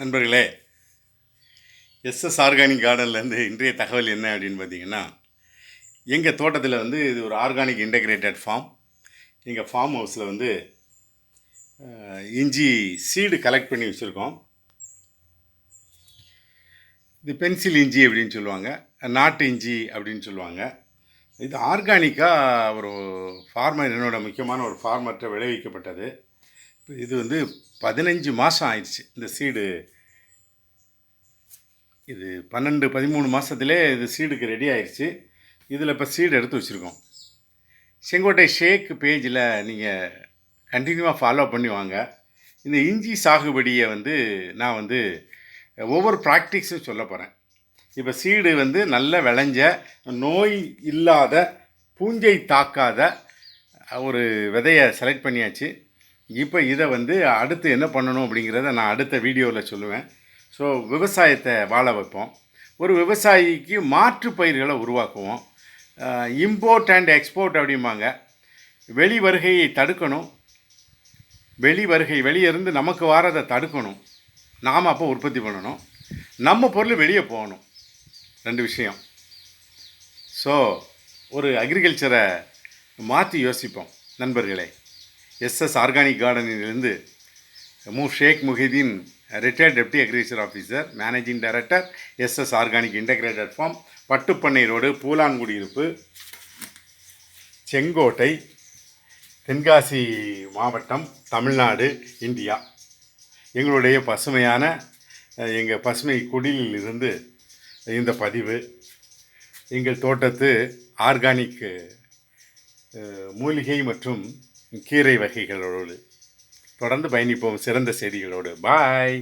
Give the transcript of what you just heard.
நண்பர்களே, SS organic கார்டன்லேருந்து இன்றைய தகவல் என்ன அப்படின்னு பார்த்தீங்கன்னா, எங்கள் தோட்டத்தில் இது ஒரு ஆர்கானிக் இன்டகிரேட்டட் ஃபார்ம். எங்கள் ஃபார்ம் ஹவுஸில் இஞ்சி சீடு கலெக்ட் பண்ணி வச்சுருக்கோம். இது பென்சில் இஞ்சி அப்படின்னு சொல்லுவாங்க, நாட்டு இஞ்சி அப்படின்னு சொல்லுவாங்க. இது ஆர்கானிக்காக ஒரு ஃபார்மர், என்னோட முக்கியமான ஒரு ஃபார்மர்கிட்ட விளைவிக்கப்பட்டது. இது 15 மாதம் ஆயிடுச்சு. இந்த சீடு இது 12-13 மாதத்துலே இது சீடுக்கு ரெடி ஆயிடுச்சு. இதில் இப்போ சீடு எடுத்து வச்சுருக்கோம். செங்கோட்டை ஷேக் பேஜில் நீங்கள் கண்டினியூவாக ஃபாலோ பண்ணி வாங்க. இந்த இஞ்சி சாகுபடியை நான் ஒவ்வொரு ப்ராக்டிக்ஸும் சொல்ல போகிறேன். இப்போ சீடு நல்ல விளைஞ்ச, நோய் இல்லாத, பூஞ்சை தாக்காத ஒரு விதையை செலக்ட் பண்ணியாச்சு. இப்போ இதை அடுத்து என்ன பண்ணணும் அப்படிங்கிறத நான் அடுத்த வீடியோவில் சொல்லுவேன். ஸோ விவசாயத்தை வாழ வைப்போம். ஒரு விவசாயிக்கு மாற்று பயிர்களை உருவாக்குவோம். இம்போர்ட் அண்ட் எக்ஸ்போர்ட் அப்படிம்பாங்க. வெளி வருகையை தடுக்கணும். வெளியிருந்து நமக்கு வாரதை தடுக்கணும். நாம் அப்போ உற்பத்தி பண்ணணும். நம்ம பொருள் வெளியே போகணும். 2 விஷயம். ஸோ ஒரு அக்ரிகல்ச்சரை மாற்றி யோசிப்போம் நண்பர்களே. எஸ்எஸ் ஆர்கானிக் கார்டனிலிருந்து Sheikh Muhideen, retired deputy agriculture officer, managing director, SS organic integrated farm, Pattupannai road, Poolankudiyiruppu, Sengottai, Tenkasi மாவட்டம், தமிழ்நாடு, இந்தியா. எங்களுடைய எங்கள் பசுமை குடிலில் இருந்து இந்த பதிவு. எங்கள் தோட்டத்து ஆர்கானிக் மூலிகை மற்றும் கீரை வகைகளோடு தொடர்ந்து பயணிப்போம் சிறந்த செய்திகளோடு. பாய்.